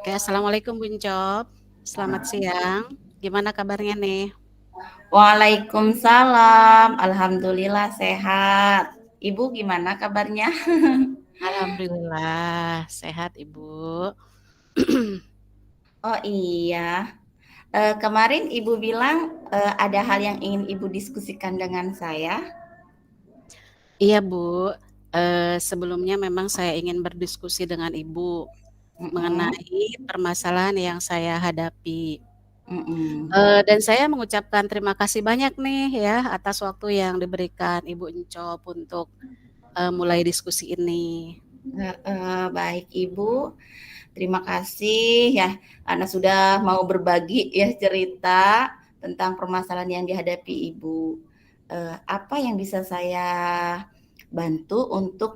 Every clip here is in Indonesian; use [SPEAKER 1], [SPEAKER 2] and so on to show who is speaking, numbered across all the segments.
[SPEAKER 1] Oke, assalamualaikum Buncop. Selamat siang. Gimana kabarnya nih?
[SPEAKER 2] Waalaikumsalam, alhamdulillah sehat. Ibu gimana kabarnya?
[SPEAKER 1] Alhamdulillah sehat Ibu.
[SPEAKER 2] Oh iya, kemarin Ibu bilang, ada hal yang ingin Ibu diskusikan dengan saya?
[SPEAKER 1] Iya Bu, sebelumnya memang saya ingin berdiskusi dengan Ibu
[SPEAKER 2] Mhm,
[SPEAKER 1] mengenai permasalahan yang saya hadapi.
[SPEAKER 2] mhm.
[SPEAKER 1] Dan saya mengucapkan terima kasih banyak nih ya atas waktu yang diberikan Ibu Encop untuk mulai diskusi ini.
[SPEAKER 2] Heeh, baik Ibu, terima kasih ya karena sudah mau berbagi ya cerita tentang permasalahan yang dihadapi Ibu. Apa yang bisa saya bantu untuk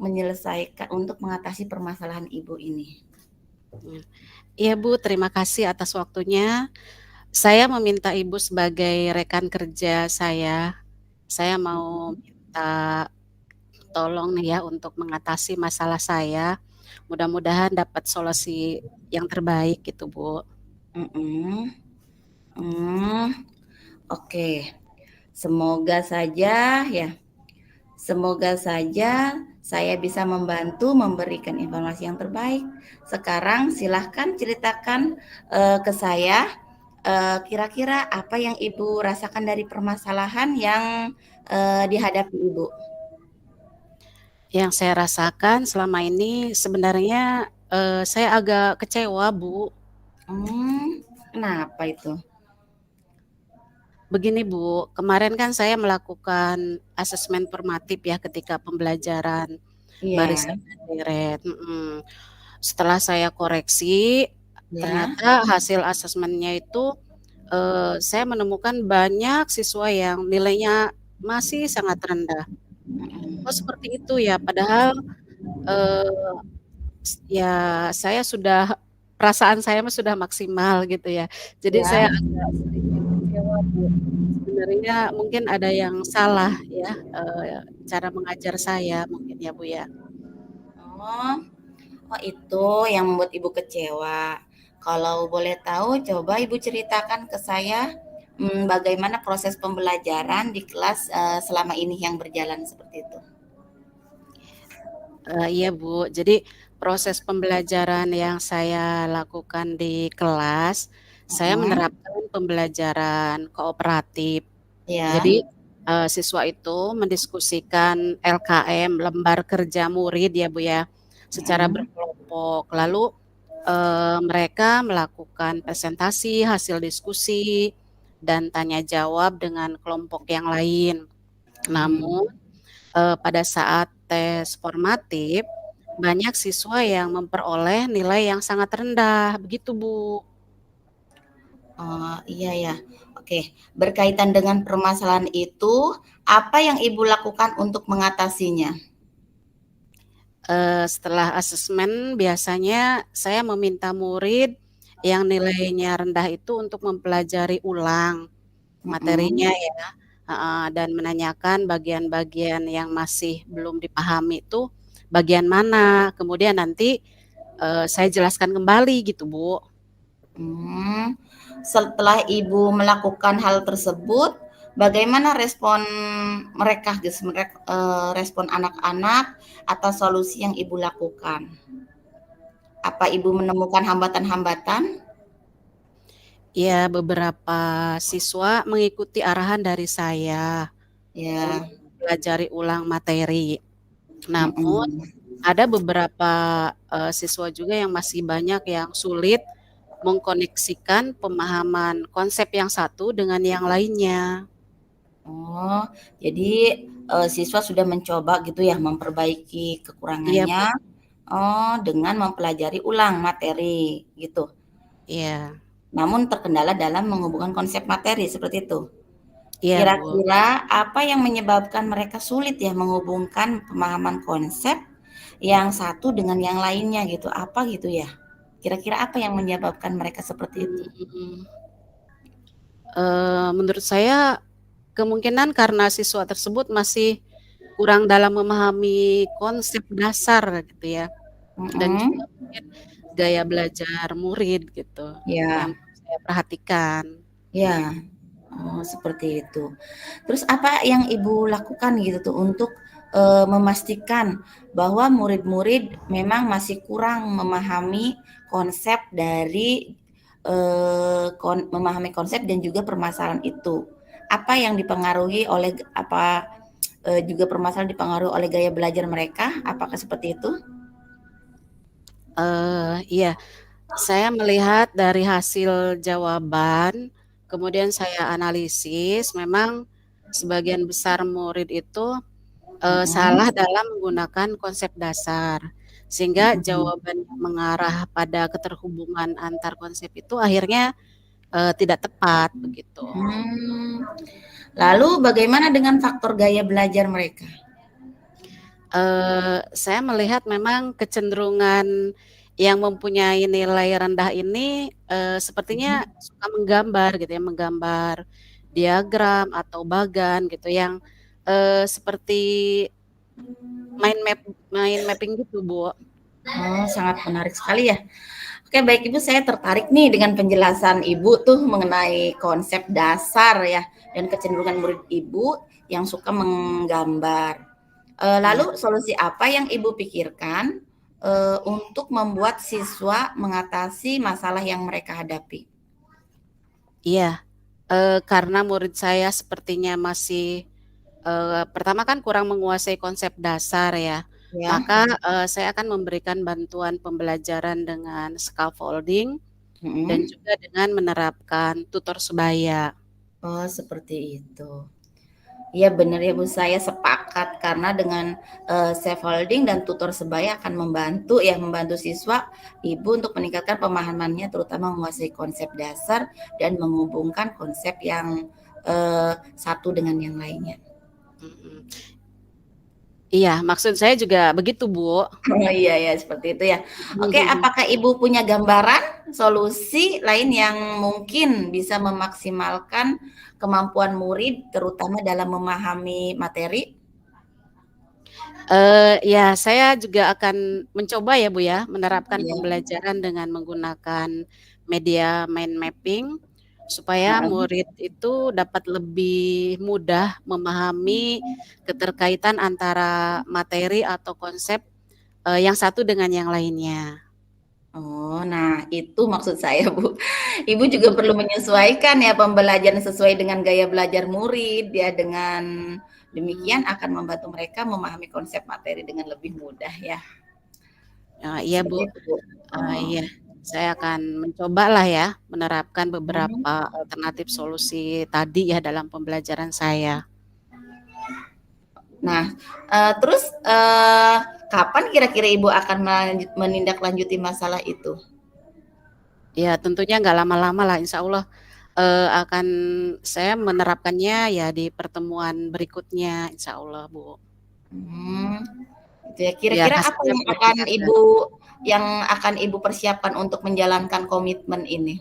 [SPEAKER 2] untuk mengatasi permasalahan Ibu ini?
[SPEAKER 1] Iya Bu, terima kasih atas waktunya. Saya meminta Ibu sebagai rekan kerja saya mau
[SPEAKER 2] Mhm,
[SPEAKER 1] minta tolong nih ya untuk mengatasi masalah saya. Mudah-mudahan dapat solusi yang terbaik gitu, Bu.
[SPEAKER 2] mhm, mmm, oke. Semoga saja ya, semoga saja saya bisa membantu memberikan informasi yang terbaik. Sekarang silahkan ceritakan, ke saya, kira-kira apa yang Ibu rasakan dari permasalahan yang, dihadapi Ibu?
[SPEAKER 1] Yang saya rasakan selama ini sebenarnya, saya agak kecewa, Bu.
[SPEAKER 2] Kenapa itu?
[SPEAKER 1] Begini, Bu, kemarin kan saya melakukan asesmen formatif ya ketika pembelajaran
[SPEAKER 2] Iya,
[SPEAKER 1] barisan dan deret, Setelah saya koreksi,
[SPEAKER 2] ya,
[SPEAKER 1] ternyata hasil asesmennya itu, saya menemukan banyak siswa yang nilainya masih sangat rendah.
[SPEAKER 2] mhm,
[SPEAKER 1] Kok seperti itu ya? Padahal, eee, ya saya sudah perasaan saya mah sudah maksimal gitu ya. Jadi
[SPEAKER 2] ya.
[SPEAKER 1] saya agak sedikit kecewa, Bu. Sebenarnya mungkin ada yang salah ya, cara mengajar saya mungkin ya, Bu, ya.
[SPEAKER 2] Oh. Oh, itu yang membuat Ibu kecewa. Kalau boleh tahu, coba Ibu ceritakan ke saya, bagaimana proses pembelajaran di kelas, selama ini yang berjalan seperti itu?
[SPEAKER 1] Iya, Bu. Jadi proses pembelajaran yang saya lakukan di kelas, saya
[SPEAKER 2] Mhm,
[SPEAKER 1] menerapkan pembelajaran kooperatif.
[SPEAKER 2] iya,
[SPEAKER 1] Jadi, siswa itu mendiskusikan LKM, lembar kerja murid ya, Bu, ya, secara
[SPEAKER 2] mhm,
[SPEAKER 1] berkelompok. Lalu, mereka melakukan presentasi hasil diskusi dan tanya jawab dengan kelompok yang lain.
[SPEAKER 2] mhm.
[SPEAKER 1] Namun pada saat tes formatif, banyak siswa yang memperoleh nilai yang sangat rendah, begitu, Bu.
[SPEAKER 2] Oh, iya ya. Oke, berkaitan dengan permasalahan itu, apa yang Ibu lakukan untuk mengatasinya?
[SPEAKER 1] Setelah asesmen biasanya saya meminta murid yang nilainya rendah itu untuk mempelajari ulang materinya
[SPEAKER 2] Mhm.
[SPEAKER 1] ya, heeh, dan menanyakan bagian-bagian yang masih belum dipahami itu bagian mana, kemudian nanti, saya jelaskan kembali gitu, Bu.
[SPEAKER 2] Mmm, Setelah Ibu melakukan hal tersebut, bagaimana respon mereka respon anak-anak atas solusi yang Ibu lakukan? Apa Ibu menemukan hambatan-hambatan?
[SPEAKER 1] Ya, beberapa siswa mengikuti arahan dari saya
[SPEAKER 2] Ya,
[SPEAKER 1] untuk mempelajari ulang materi. Namun
[SPEAKER 2] mhm.
[SPEAKER 1] ada beberapa, siswa juga yang masih banyak yang sulit mengkoneksikan pemahaman konsep yang satu dengan yang lainnya.
[SPEAKER 2] Oh, jadi, siswa sudah mencoba gitu ya memperbaiki
[SPEAKER 1] Iya,
[SPEAKER 2] kekurangannya,
[SPEAKER 1] Bu.
[SPEAKER 2] dengan mempelajari ulang materi, gitu.
[SPEAKER 1] Iya.
[SPEAKER 2] Namun terkendala dalam menghubungkan konsep materi, seperti itu?
[SPEAKER 1] Iya, Bu.
[SPEAKER 2] Kira-kira apa yang menyebabkan mereka sulit ya menghubungkan pemahaman konsep yang satu dengan yang lainnya gitu, apa gitu ya? Kira-kira apa yang menyebabkan mereka seperti itu?
[SPEAKER 1] Mhm. Menurut saya kemungkinan karena siswa tersebut masih kurang dalam memahami konsep dasar gitu ya, dan juga
[SPEAKER 2] Mhm,
[SPEAKER 1] mungkin gaya belajar murid gitu, yang
[SPEAKER 2] Ya,
[SPEAKER 1] saya perhatikan.
[SPEAKER 2] ya. Oh, seperti itu. Terus apa yang Ibu lakukan gitu tuh untuk, memastikan bahwa murid-murid memang masih kurang memahami konsep dari, memahami konsep dan juga permasalahan itu? Apa yang dipengaruhi oleh apa, juga permasalahan dipengaruhi oleh gaya belajar mereka? Apakah seperti itu?
[SPEAKER 1] Iya, saya melihat dari hasil jawaban, kemudian saya analisis, memang sebagian besar murid itu, salah
[SPEAKER 2] Mhm,
[SPEAKER 1] dalam menggunakan konsep dasar, sehingga
[SPEAKER 2] mhm.
[SPEAKER 1] jawaban yang mengarah pada keterhubungan antar konsep itu akhirnya, tidak tepat, begitu.
[SPEAKER 2] Mmm, lalu bagaimana dengan faktor gaya belajar mereka?
[SPEAKER 1] Saya melihat memang kecenderungan yang mempunyai nilai rendah ini, sepertinya
[SPEAKER 2] Mhm.
[SPEAKER 1] suka menggambar gitu ya, menggambar diagram atau bagan gitu yang, seperti mind mapping gitu, Bu.
[SPEAKER 2] Oh, sangat menarik sekali ya. Oke, baik Ibu, saya tertarik nih dengan penjelasan Ibu tuh mengenai konsep dasar ya dan kecenderungan murid Ibu yang suka menggambar.
[SPEAKER 1] Iya,
[SPEAKER 2] Lalu solusi apa yang Ibu pikirkan untuk membuat siswa mengatasi masalah yang mereka hadapi?
[SPEAKER 1] iya, karena murid saya sepertinya masih, pertama kan kurang menguasai konsep dasar ya,
[SPEAKER 2] Ya,
[SPEAKER 1] maka, saya akan memberikan bantuan pembelajaran dengan scaffolding dan
[SPEAKER 2] mhm.
[SPEAKER 1] juga dengan menerapkan tutor sebaya.
[SPEAKER 2] Oh, seperti itu. Iya benar ya Bu, saya sepakat karena dengan, scaffolding dan tutor sebaya akan membantu siswa Ibu untuk meningkatkan pemahamannya terutama menguasai konsep dasar dan menghubungkan konsep yang, satu dengan yang lainnya.
[SPEAKER 1] Mhm. Iya, maksud saya juga begitu, Bu.
[SPEAKER 2] Oh iya ya, seperti itu ya. Oke, apakah Ibu punya gambaran solusi lain yang mungkin bisa memaksimalkan kemampuan murid terutama dalam memahami materi?
[SPEAKER 1] Ya saya juga akan mencoba ya, Bu, ya, menerapkan
[SPEAKER 2] Iya,
[SPEAKER 1] pembelajaran dengan menggunakan media mind mapping, supaya
[SPEAKER 2] heeh.
[SPEAKER 1] murid itu dapat lebih mudah memahami keterkaitan antara materi atau konsep, yang satu dengan yang lainnya.
[SPEAKER 2] Oh, nah itu maksud saya, Bu. Ibu juga perlu menyesuaikan ya pembelajaran sesuai dengan gaya belajar murid ya, dengan demikian
[SPEAKER 1] Mhm,
[SPEAKER 2] akan membantu mereka memahami konsep materi dengan lebih mudah ya.
[SPEAKER 1] iya, Bu,
[SPEAKER 2] Seperti itu, Bu. Oh,
[SPEAKER 1] iya, saya akan mencobalah ya, menerapkan
[SPEAKER 2] mhm.
[SPEAKER 1] beberapa alternatif solusi tadi ya dalam pembelajaran saya.
[SPEAKER 2] Nah, terus, kapan kira-kira Ibu akan menindaklanjuti masalah itu?
[SPEAKER 1] Ya tentunya nggak lama-lama lah, insya Allah, akan saya menerapkannya ya di pertemuan berikutnya, insya Allah, Bu.
[SPEAKER 2] Hmm, gitu ya.
[SPEAKER 1] Biar
[SPEAKER 2] Kira-kira apa
[SPEAKER 1] hasilnya
[SPEAKER 2] yang
[SPEAKER 1] biar
[SPEAKER 2] akan
[SPEAKER 1] kelihatan.
[SPEAKER 2] Ibu persiapkan untuk menjalankan komitmen ini?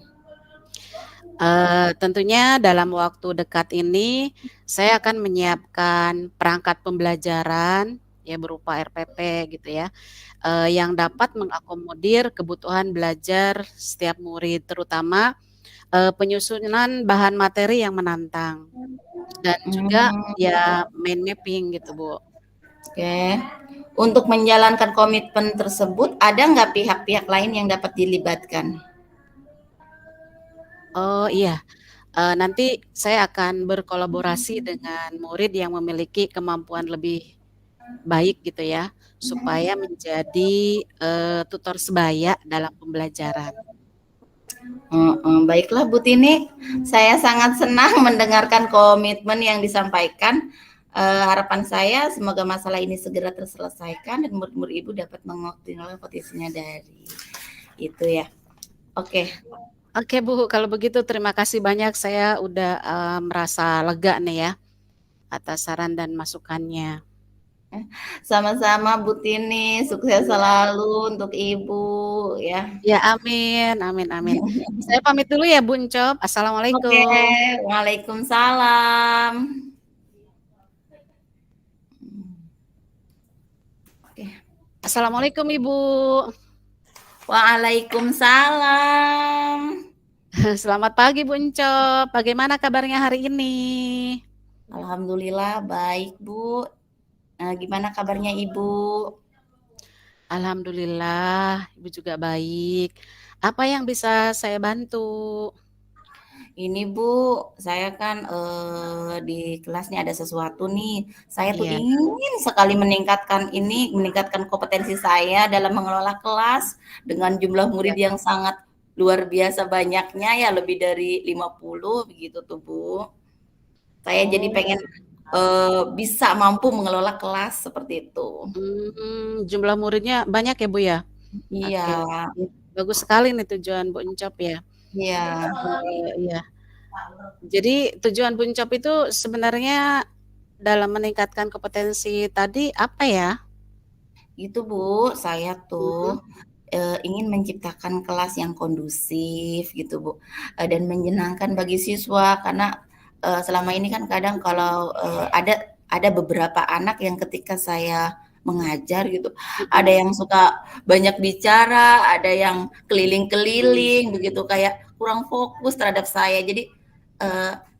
[SPEAKER 1] Tentunya dalam waktu dekat ini, saya akan menyiapkan perangkat pembelajaran, ya berupa RPP gitu ya, yang dapat mengakomodir kebutuhan belajar setiap murid, terutama, penyusunan bahan materi yang menantang dan juga
[SPEAKER 2] Mmm.
[SPEAKER 1] ya mind mapping gitu, Bu.
[SPEAKER 2] Oke. Untuk menjalankan komitmen tersebut, ada nggak pihak-pihak lain yang dapat dilibatkan?
[SPEAKER 1] Oh iya, nanti saya akan berkolaborasi dengan murid yang memiliki kemampuan lebih baik gitu ya, supaya menjadi, tutor sebaya dalam pembelajaran.
[SPEAKER 2] Heeh, baiklah Bu Tini, saya sangat senang mendengarkan komitmen yang disampaikan. Harapan saya semoga masalah ini segera terselesaikan dan murid-murid Ibu dapat mengoptimalkan potensinya dari itu ya. Oke,
[SPEAKER 1] Oke Bu, kalau begitu terima kasih banyak saya udah, merasa lega nih ya, atas saran dan masukannya.
[SPEAKER 2] sama-sama Bu Tini, sukses selalu untuk Ibu ya.
[SPEAKER 1] Ya amin amin amin. Saya pamit dulu ya Bu Encop,
[SPEAKER 2] Oke,
[SPEAKER 1] assalamualaikum.
[SPEAKER 2] waalaikumsalam. Oke.
[SPEAKER 1] Assalamualaikum Ibu.
[SPEAKER 2] Waalaikumsalam.
[SPEAKER 1] Selamat pagi Bu Encop, bagaimana kabarnya hari ini?
[SPEAKER 2] Alhamdulillah baik, Bu. Gimana kabarnya Ibu?
[SPEAKER 1] Alhamdulillah, Ibu juga baik. Apa yang bisa saya bantu?
[SPEAKER 2] Ini Bu, saya kan di kelas nih ada sesuatu nih. Saya tuh
[SPEAKER 1] Iya,
[SPEAKER 2] ingin sekali meningkatkan kompetensi saya dalam mengelola kelas dengan jumlah
[SPEAKER 1] iya.
[SPEAKER 2] murid yang sangat luar biasa banyaknya ya, lebih dari 50 begitu tuh Bu. Saya jadi
[SPEAKER 1] Oh,
[SPEAKER 2] pengen bisa mampu mengelola kelas seperti itu.
[SPEAKER 1] jumlah muridnya banyak ya Bu ya?
[SPEAKER 2] Iya,
[SPEAKER 1] Oke, oke. Bagus sekali nih tujuan Bu Encop ya.
[SPEAKER 2] iya.
[SPEAKER 1] Iya. Jadi tujuan Bu Encop itu sebenarnya dalam meningkatkan kompetensi tadi apa ya?
[SPEAKER 2] Gitu Bu, saya
[SPEAKER 1] Mhm,
[SPEAKER 2] tuh ingin menciptakan kelas yang kondusif gitu Bu, dan menyenangkan bagi siswa karena selama ini kan kadang kalau ada beberapa anak yang ketika saya mengajar gitu, ada
[SPEAKER 1] mhm,
[SPEAKER 2] yang suka banyak bicara, ada yang
[SPEAKER 1] mhm.
[SPEAKER 2] keliling-keliling begitu, kayak kurang fokus terhadap saya. Jadi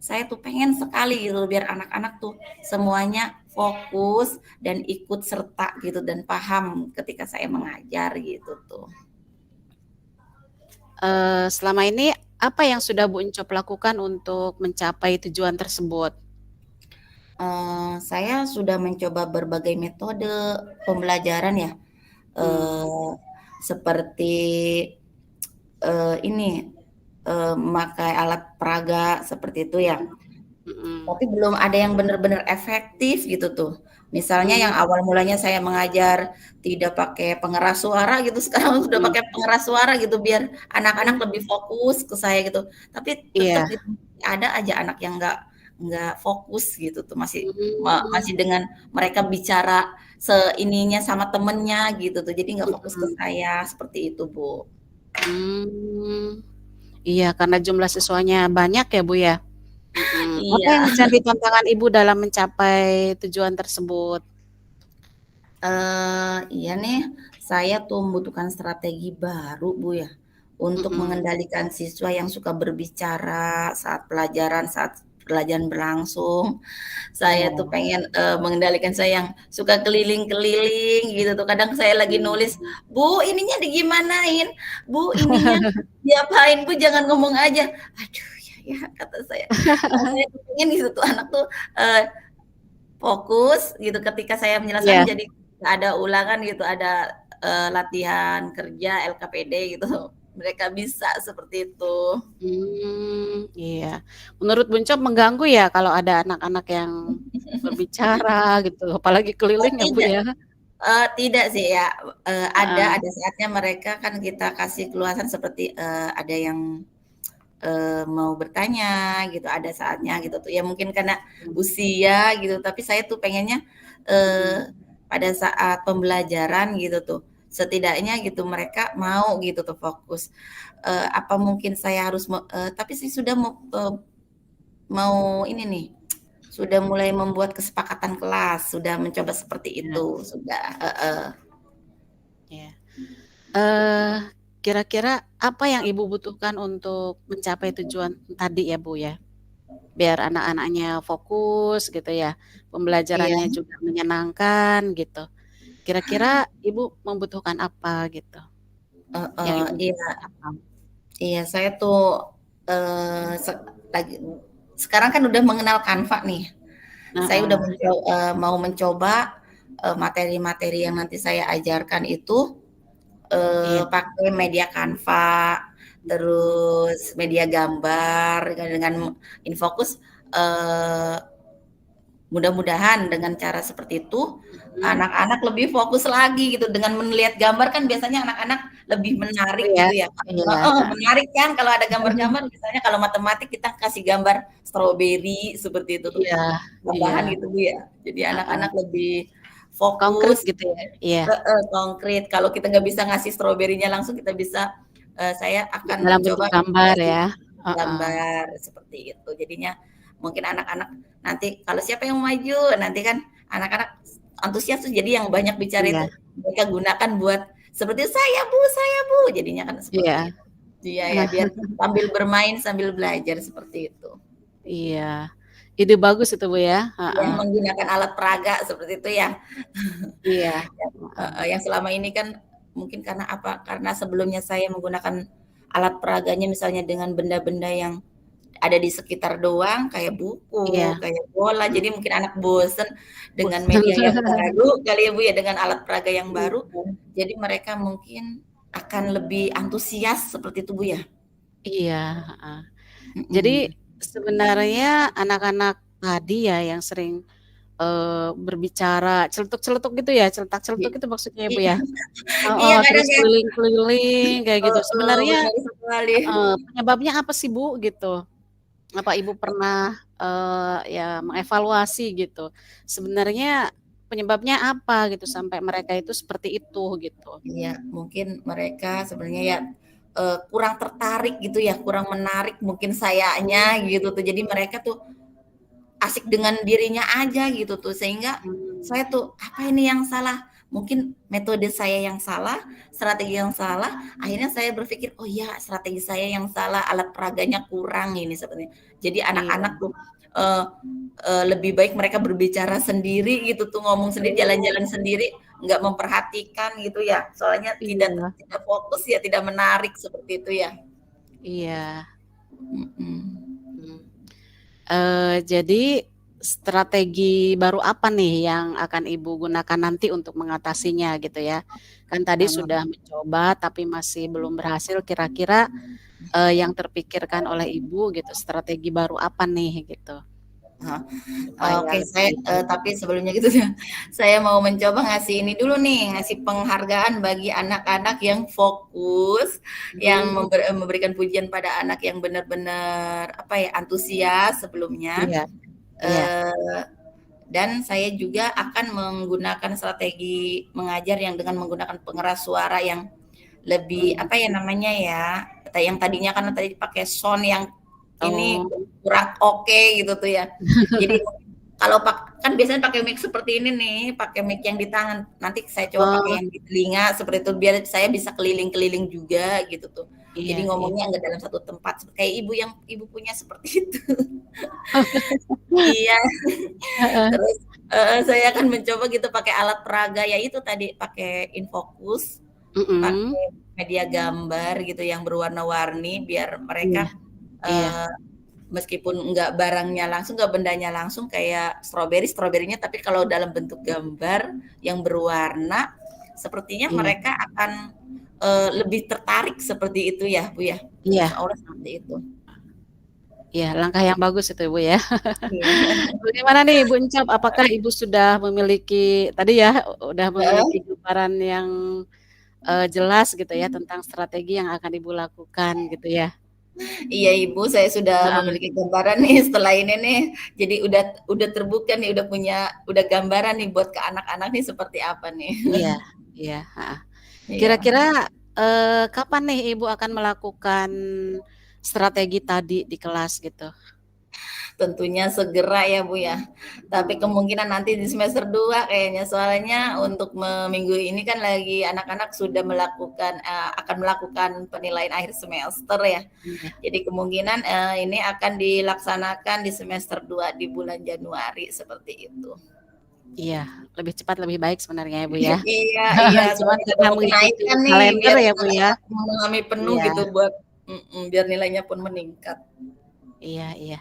[SPEAKER 2] saya tuh pengen sekali gitu biar anak-anak tuh semuanya fokus dan ikut serta gitu dan paham ketika saya mengajar gitu tuh.
[SPEAKER 1] Selama ini apa yang sudah Bu Encop lakukan untuk mencapai tujuan tersebut?
[SPEAKER 2] Saya sudah mencoba berbagai metode pembelajaran ya,
[SPEAKER 1] Mmm,
[SPEAKER 2] eee, seperti, ini, memakai alat peraga seperti itu ya.
[SPEAKER 1] mhm,
[SPEAKER 2] Tapi belum ada yang benar-benar efektif gitu tuh. Misalnya yang
[SPEAKER 1] mmm,
[SPEAKER 2] awal mulanya saya mengajar tidak pakai pengeras suara gitu, sekarang sudah
[SPEAKER 1] mhm,
[SPEAKER 2] pakai pengeras suara gitu biar anak-anak
[SPEAKER 1] oh,
[SPEAKER 2] lebih fokus ke saya gitu. Tapi tetap
[SPEAKER 1] iya,
[SPEAKER 2] gitu, ada aja anak yang nggak fokus gitu tuh,
[SPEAKER 1] mmm,
[SPEAKER 2] masih dengan mereka bicara seininya sama temennya gitu tuh, jadi nggak fokus ke
[SPEAKER 1] mhm,
[SPEAKER 2] saya, seperti itu, Bu.
[SPEAKER 1] mmm, iya karena jumlah siswanya banyak ya Bu ya? Mhm, apa
[SPEAKER 2] Iya.
[SPEAKER 1] yang menjadi tantangan Ibu dalam mencapai tujuan tersebut?
[SPEAKER 2] Iya nih, saya tuh membutuhkan strategi baru, Bu, ya, untuk
[SPEAKER 1] Mhm,
[SPEAKER 2] mengendalikan siswa yang suka berbicara saat pelajaran berlangsung. Saya
[SPEAKER 1] iya,
[SPEAKER 2] tuh pengen, mengendalikan saya yang suka keliling-keliling gitu tuh, kadang saya lagi
[SPEAKER 1] mmm,
[SPEAKER 2] nulis, "Bu, ininya digimanain? Bu, ininya diapain? Bu, jangan ngomong aja." "Aduh, ya ya," kata saya. Saya tuh pengen gitu tuh anak tuh, eee fokus gitu ketika saya menjelaskan
[SPEAKER 1] iya,
[SPEAKER 2] jadi nggak ada ulangan gitu, ada, latihan kerja LKPD gitu, mereka bisa seperti itu.
[SPEAKER 1] iya. Menurut Bu Encop mengganggu ya kalau ada anak-anak yang berbicara gitu, apalagi keliling ya Bu
[SPEAKER 2] Tidak,
[SPEAKER 1] ya?
[SPEAKER 2] tidak sih ya,
[SPEAKER 1] Heeh,
[SPEAKER 2] ada saatnya mereka kan kita kasih keluasan seperti, ada yang, mau bertanya gitu, ada saatnya gitu tuh, ya mungkin karena
[SPEAKER 1] mhm,
[SPEAKER 2] usia gitu, tapi saya tuh pengennya,
[SPEAKER 1] mhm,
[SPEAKER 2] pada saat pembelajaran gitu tuh, setidaknya gitu mereka mau gitu tuh fokus. Apa mungkin saya harus tapi saya sudah mau ini nih, sudah mulai membuat kesepakatan kelas, sudah mencoba seperti
[SPEAKER 1] iya,
[SPEAKER 2] itu, sudah heeh.
[SPEAKER 1] iya. Eee, Kira-kira apa yang Ibu butuhkan untuk mencapai tujuan tadi ya, Bu, ya? Biar anak-anaknya fokus gitu ya,
[SPEAKER 2] Iya,
[SPEAKER 1] pembelajarannya juga menyenangkan gitu. Kira-kira Ibu membutuhkan apa gitu, yang
[SPEAKER 2] heeh,
[SPEAKER 1] Ibu
[SPEAKER 2] iya
[SPEAKER 1] harapkan?
[SPEAKER 2] iya, saya tuh, eee, se lagi sekarang kan udah mengenal Canva nih. Saya udah
[SPEAKER 1] Heeh,
[SPEAKER 2] mau mencoba, materi-materi yang nanti saya ajarkan itu,
[SPEAKER 1] iya,
[SPEAKER 2] pakai media Canva,
[SPEAKER 1] mmm,
[SPEAKER 2] terus media gambar dengan InFocus, eee, mudah-mudahan dengan cara seperti itu,
[SPEAKER 1] mhm,
[SPEAKER 2] anak-anak lebih fokus lagi gitu, dengan melihat gambar kan biasanya anak-anak lebih
[SPEAKER 1] seru
[SPEAKER 2] menarik
[SPEAKER 1] ya?
[SPEAKER 2] gitu ya, Kak,
[SPEAKER 1] Iya,
[SPEAKER 2] heeh,
[SPEAKER 1] heeh.
[SPEAKER 2] menarik kan kalau ada gambar-gambar misalnya kalau matematik kita kasih gambar stroberi seperti itu tuh,
[SPEAKER 1] Iya, iya,
[SPEAKER 2] tambahan gitu Bu ya. Jadi
[SPEAKER 1] heeh,
[SPEAKER 2] anak-anak lebih
[SPEAKER 1] konkret
[SPEAKER 2] fokus
[SPEAKER 1] gitu ya? Iya,
[SPEAKER 2] heeh, konkret. Kalau kita nggak bisa ngasih stroberinya langsung kita bisa saya akan
[SPEAKER 1] dalam bentuk
[SPEAKER 2] mencoba
[SPEAKER 1] gambar
[SPEAKER 2] kasih
[SPEAKER 1] ya? Heeh,
[SPEAKER 2] gambar seperti itu. Jadinya mungkin anak-anak nanti kalau siapa yang maju, nanti kan anak-anak antusias tuh jadi yang banyak bicara
[SPEAKER 1] iya,
[SPEAKER 2] itu mereka gunakan buat seperti saya Bu, jadinya kan
[SPEAKER 1] Iya.
[SPEAKER 2] seperti itu. Iya ya, biar sambil bermain sambil belajar seperti itu.
[SPEAKER 1] Iya. Ide bagus itu, Bu, ya.
[SPEAKER 2] Iya,
[SPEAKER 1] Heeh.
[SPEAKER 2] menggunakan alat peraga seperti itu ya.
[SPEAKER 1] Iya.
[SPEAKER 2] Heeh,
[SPEAKER 1] Heeh.
[SPEAKER 2] yang selama ini kan mungkin karena apa, karena sebelumnya saya menggunakan alat peraganya misalnya dengan benda-benda yang ada di sekitar doang, kayak
[SPEAKER 1] Iya.
[SPEAKER 2] buku, kayak bola,
[SPEAKER 1] Mhm.
[SPEAKER 2] jadi mungkin anak bosen dengan
[SPEAKER 1] Bosen.
[SPEAKER 2] media yang baru kali ya Bu ya, dengan alat peraga yang baru,
[SPEAKER 1] Iya.
[SPEAKER 2] jadi mereka mungkin akan lebih antusias seperti itu Bu ya?
[SPEAKER 1] Iya, heeh. Jadi
[SPEAKER 2] Mhm.
[SPEAKER 1] sebenarnya anak-anak tadi ya yang sering, berbicara celetuk-celetuk gitu ya,
[SPEAKER 2] I
[SPEAKER 1] celetak-celetuk itu maksudnya ya, Bu,
[SPEAKER 2] iya.
[SPEAKER 1] ya? Heeh,
[SPEAKER 2] Iya kadang
[SPEAKER 1] terus
[SPEAKER 2] ya
[SPEAKER 1] keliling-keliling kayak gitu.
[SPEAKER 2] heeh,
[SPEAKER 1] Sebenarnya
[SPEAKER 2] benar sekali.
[SPEAKER 1] penyebabnya apa sih, Bu, gitu? Apa Ibu pernah, ya mengevaluasi gitu, sebenarnya penyebabnya apa gitu sampai mereka itu seperti itu gitu?
[SPEAKER 2] Iya, mungkin mereka sebenarnya ya, kurang tertarik gitu ya, kurang menarik mungkin sayanya gitu tuh. Jadi mereka tuh asik dengan dirinya aja gitu tuh, sehingga
[SPEAKER 1] Mmm.
[SPEAKER 2] saya tuh, "Apa ini yang salah?" Mungkin metode saya yang salah, strategi yang salah, akhirnya saya berpikir, "Oh iya, strategi saya yang salah, alat peraganya kurang ini sebenarnya." Jadi
[SPEAKER 1] Iya.
[SPEAKER 2] anak-anak tuh, eee lebih baik mereka berbicara sendiri gitu tuh, ngomong sendiri,
[SPEAKER 1] Oh.
[SPEAKER 2] jalan-jalan sendiri, nggak memperhatikan gitu ya, soalnya
[SPEAKER 1] Iya.
[SPEAKER 2] tidak fokus ya, tidak menarik seperti itu ya.
[SPEAKER 1] Iya.
[SPEAKER 2] Mhm.
[SPEAKER 1] Mmm. Jadi strategi baru apa nih yang akan Ibu gunakan nanti untuk mengatasinya gitu ya? Kan tadi
[SPEAKER 2] Heeh.
[SPEAKER 1] sudah mencoba tapi masih belum berhasil, kira-kira, yang terpikirkan oleh Ibu gitu, strategi baru apa nih gitu?
[SPEAKER 2] Heeh.
[SPEAKER 1] Supaya
[SPEAKER 2] Oke, saya
[SPEAKER 1] lebih baik
[SPEAKER 2] tapi
[SPEAKER 1] gitu.
[SPEAKER 2] sebelumnya gitu ya, saya mau mencoba ngasih ini dulu nih, ngasih penghargaan bagi anak-anak yang fokus, yang
[SPEAKER 1] Mhm.
[SPEAKER 2] memberikan pujian pada anak yang benar-benar, apa ya, antusias sebelumnya.
[SPEAKER 1] Iya. Iya.
[SPEAKER 2] Eee, dan saya juga akan menggunakan strategi mengajar yang dengan menggunakan pengeras suara yang lebih,
[SPEAKER 1] Mmm.
[SPEAKER 2] apa ya namanya ya, yang tadinya kan tadi pakai sound yang ini
[SPEAKER 1] Oh.
[SPEAKER 2] kurang oke gitu tuh ya. Jadi kalau kan biasanya pakai mic seperti ini nih, pakai mic yang di tangan, nanti saya coba pakai
[SPEAKER 1] Oh.
[SPEAKER 2] yang di telinga seperti itu, biar saya bisa keliling-keliling juga gitu tuh. Jadi
[SPEAKER 1] Iya, iya.
[SPEAKER 2] ngomongnya nggak dalam satu tempat, kayak ibu yang ibu punya seperti itu. Iya.
[SPEAKER 1] Heeh.
[SPEAKER 2] Terus saya akan mencoba gitu pakai alat peraga, ya itu tadi, pakai infocus,
[SPEAKER 1] Mhm.
[SPEAKER 2] pakai media gambar gitu yang berwarna-warni, biar
[SPEAKER 1] Iya.
[SPEAKER 2] mereka,
[SPEAKER 1] Iya.
[SPEAKER 2] eee, meskipun nggak barangnya langsung, nggak bendanya langsung kayak stroberi, stroberinya tapi kalau dalam bentuk gambar yang berwarna, sepertinya
[SPEAKER 1] Iya.
[SPEAKER 2] mereka akan, lebih tertarik seperti itu ya, Bu, ya.
[SPEAKER 1] Iya.
[SPEAKER 2] Insya Allah seperti itu.
[SPEAKER 1] Iya, langkah yang bagus itu, Ibu, ya.
[SPEAKER 2] Iya.
[SPEAKER 1] Bagaimana nih Ibu Encop, apakah Ibu sudah memiliki tadi ya, udah
[SPEAKER 2] Heeh.
[SPEAKER 1] memiliki gambaran yang, jelas gitu ya tentang strategi yang akan Ibu lakukan gitu ya?
[SPEAKER 2] Iya Ibu, saya sudah
[SPEAKER 1] Heeh.
[SPEAKER 2] memiliki gambaran nih setelah ini nih. Jadi udah terbuka nih, udah gambaran nih buat ke anak-anak nih seperti apa nih.
[SPEAKER 1] Iya. Iya, heeh.
[SPEAKER 2] Iya.
[SPEAKER 1] Kira-kira, kapan nih Ibu akan melakukan strategi tadi di kelas gitu?
[SPEAKER 2] Tentunya segera ya Bu ya. Tapi
[SPEAKER 1] Mmm.
[SPEAKER 2] kemungkinan nanti di semester 2 kayaknya, soalnya untuk minggu ini kan lagi anak-anak sudah akan melakukan penilaian akhir semester ya.
[SPEAKER 1] Iya.
[SPEAKER 2] Jadi kemungkinan, ini akan dilaksanakan di semester 2 di bulan Januari, seperti itu.
[SPEAKER 1] Iya, lebih cepat lebih baik sebenarnya ya, Bu, ya.
[SPEAKER 2] Iya iya,
[SPEAKER 1] Cuman
[SPEAKER 2] soalnya
[SPEAKER 1] karena
[SPEAKER 2] udah mau
[SPEAKER 1] mengikuti
[SPEAKER 2] kenaikan nih,
[SPEAKER 1] kalender
[SPEAKER 2] biar
[SPEAKER 1] ya, Bu, ya.
[SPEAKER 2] anak-anak memahami penuh
[SPEAKER 1] Iya.
[SPEAKER 2] gitu buat biar nilainya pun meningkat.
[SPEAKER 1] Iya, iya.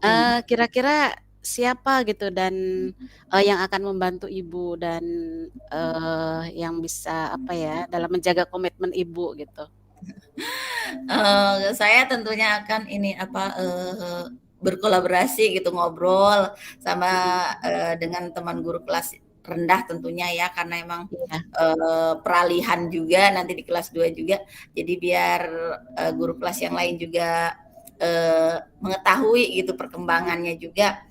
[SPEAKER 2] Mhm.
[SPEAKER 1] Kira-kira siapa gitu dan, yang akan membantu Ibu dan, yang bisa apa ya, dalam menjaga komitmen Ibu gitu?
[SPEAKER 2] Saya tentunya akan ini apa, berkolaborasi gitu, ngobrol sama,
[SPEAKER 1] Mhm.
[SPEAKER 2] dengan teman guru kelas rendah tentunya ya, karena emang,
[SPEAKER 1] Iya.
[SPEAKER 2] peralihan juga nanti di kelas 2 juga. Jadi biar, guru kelas yang lain juga, mengetahui gitu
[SPEAKER 1] Mhm.
[SPEAKER 2] perkembangannya juga,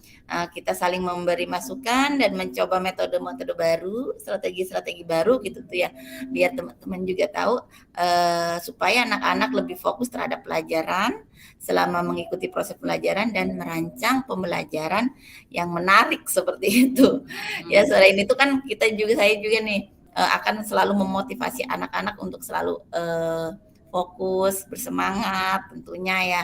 [SPEAKER 2] kita saling memberi masukan dan mencoba metode-metode baru, strategi-strategi baru gitu tuh ya, biar teman-teman juga tahu, supaya anak-anak lebih fokus terhadap pelajaran, selama mengikuti proses pembelajaran dan merancang pembelajaran yang menarik seperti itu. Ya
[SPEAKER 1] Mmm.
[SPEAKER 2] selain itu kan saya juga nih, akan selalu memotivasi anak-anak untuk selalu fokus, bersemangat tentunya ya,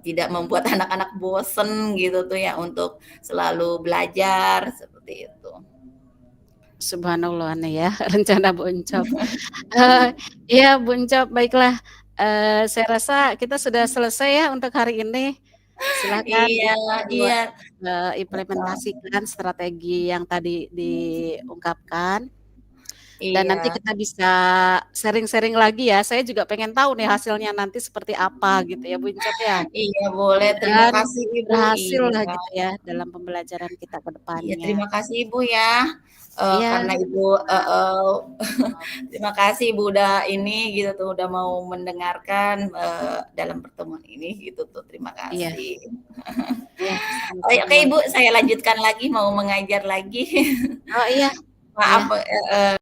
[SPEAKER 2] tidak membuat anak-anak bosen gitu tuh ya untuk selalu belajar seperti itu.
[SPEAKER 1] Subhanallah nih ya, rencana Bu Encop. Eee, iya Bu Encop, baiklah, saya rasa kita sudah selesai ya untuk hari ini. Silakan
[SPEAKER 2] Iya
[SPEAKER 1] dicoba,
[SPEAKER 2] iya, betul.
[SPEAKER 1] implementasikan strategi yang tadi diungkapkan, dan nanti
[SPEAKER 2] Iya
[SPEAKER 1] kita bisa sharing-sharing lagi ya. Saya juga pengen tahu nih hasilnya nanti seperti apa gitu ya Bu Encop ya.
[SPEAKER 2] iya boleh, terima
[SPEAKER 1] Mudah-mudahan
[SPEAKER 2] kasih Ibu.
[SPEAKER 1] berhasil lah
[SPEAKER 2] Iya.
[SPEAKER 1] gitu ya dalam pembelajaran kita ke
[SPEAKER 2] Iya,
[SPEAKER 1] depannya.
[SPEAKER 2] terima kasih Ibu ya,
[SPEAKER 1] Iya,
[SPEAKER 2] karena Ibu
[SPEAKER 1] sama-sama.
[SPEAKER 2] terima kasih Ibu udah ini gitu tuh, udah mau mendengarkan, dalam pertemuan ini gitu tuh, terima
[SPEAKER 1] Iya.
[SPEAKER 2] kasih.
[SPEAKER 1] Iya,
[SPEAKER 2] Oke
[SPEAKER 1] sama-sama.
[SPEAKER 2] Ibu, saya lanjutkan lagi, mau mengajar lagi.
[SPEAKER 1] Oh iya,
[SPEAKER 2] Maaf,
[SPEAKER 1] iya.